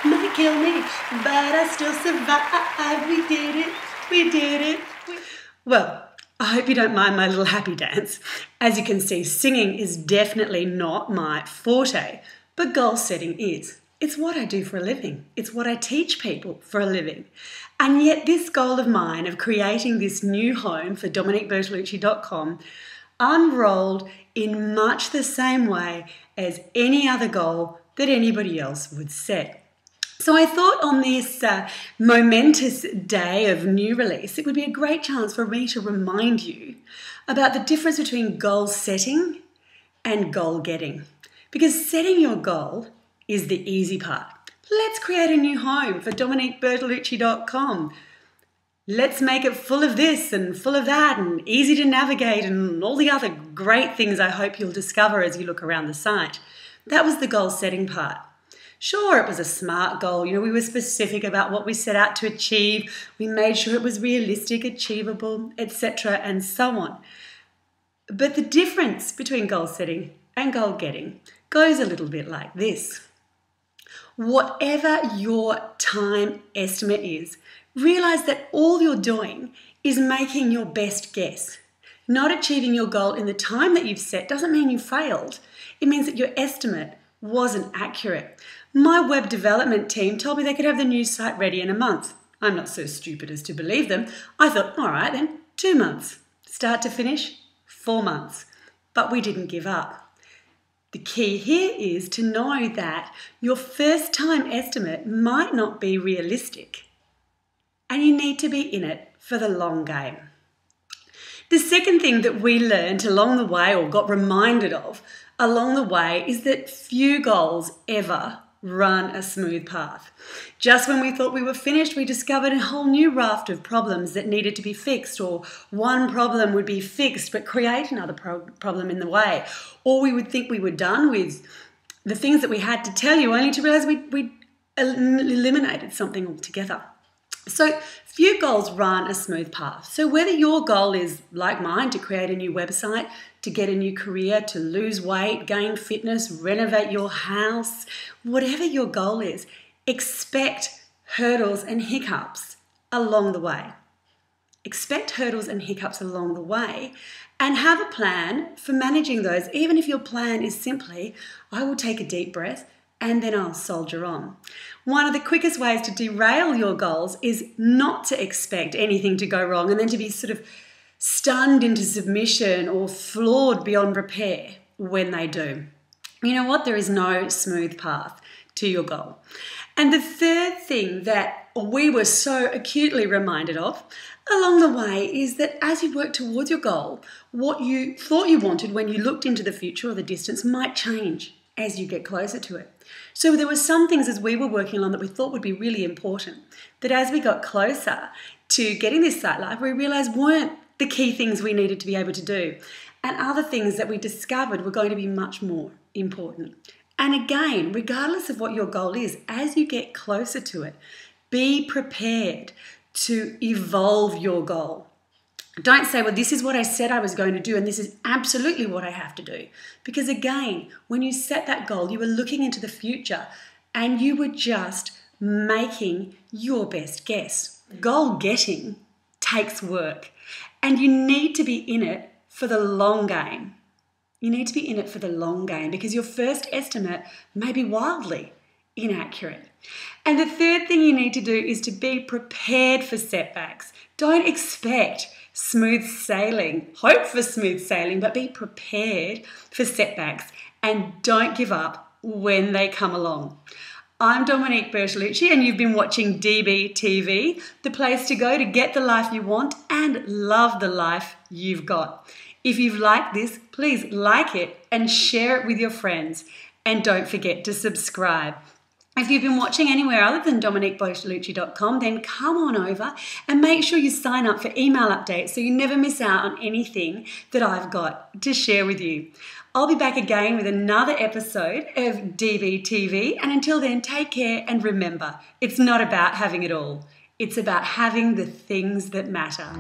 might kill me, but I still survive. We did it. Well, I hope you don't mind my little happy dance. As you can see, singing is definitely not my forte, but goal setting is. It's what I do for a living. It's what I teach people for a living. And yet this goal of mine of creating this new home for DomoniqueBertolucci.com unrolled in much the same way as any other goal that anybody else would set. So I thought on this momentous day of new release, it would be a great chance for me to remind you about the difference between goal setting and goal getting. Because setting your goal is the easy part. Let's create a new home for DomoniqueBertolucci.com. Let's make it full of this and full of that and easy to navigate and all the other great things I hope you'll discover as you look around the site. That was the goal setting part. Sure, it was a smart goal. You know, we were specific about what we set out to achieve. We made sure it was realistic, achievable, etc. and so on. But the difference between goal setting and goal getting goes a little bit like this. Whatever your time estimate is, realize that all you're doing is making your best guess. Not achieving your goal in the time that you've set doesn't mean you failed. It means that your estimate wasn't accurate. My web development team told me they could have the new site ready in a month. I'm not so stupid as to believe them. I thought, all right then, 2 months. Start to finish, 4 months. But we didn't give up. The key here is to know that your first time estimate might not be realistic, and you need to be in it for the long game. The second thing that we learned along the way, or got reminded of along the way, is that few goals ever run a smooth path. Just when we thought we were finished, we discovered a whole new raft of problems that needed to be fixed, or one problem would be fixed but create another problem in the way. Or we would think we were done with the things that we had to tell you, only to realize we'd eliminated something altogether. So few goals run a smooth path. So whether your goal is, like mine, to create a new website, to get a new career, to lose weight, gain fitness, renovate your house, whatever your goal is, expect hurdles and hiccups along the way. Expect hurdles and hiccups along the way and have a plan for managing those, even if your plan is simply, I will take a deep breath and then I'll soldier on. One of the quickest ways to derail your goals is not to expect anything to go wrong and then to be sort of stunned into submission or flawed beyond repair when they do. You know what? There is no smooth path to your goal. And the third thing that we were so acutely reminded of along the way is that as you work towards your goal, what you thought you wanted when you looked into the future or the distance might change as you get closer to it. So there were some things as we were working on that we thought would be really important, that as we got closer to getting this site live, we realized weren't the key things we needed to be able to do. And other things that we discovered were going to be much more important. And again, regardless of what your goal is, as you get closer to it, be prepared to evolve your goal. Don't say, well, this is what I said I was going to do and this is absolutely what I have to do. Because again, when you set that goal, you were looking into the future and you were just making your best guess. Goal getting takes work and you need to be in it for the long game. You need to be in it for the long game because your first estimate may be wildly inaccurate. And the third thing you need to do is to be prepared for setbacks. Don't expect smooth sailing. Hope for smooth sailing, but be prepared for setbacks and don't give up when they come along. I'm Domonique Bertolucci and you've been watching DBTV, the place to go to get the life you want and love the life you've got. If you've liked this, please like it and share it with your friends. And don't forget to subscribe. If you've been watching anywhere other than DomoniqueBertolucci.com, then come on over and make sure you sign up for email updates so you never miss out on anything that I've got to share with you. I'll be back again with another episode of DBTV, and until then, take care and remember, it's not about having it all. It's about having the things that matter.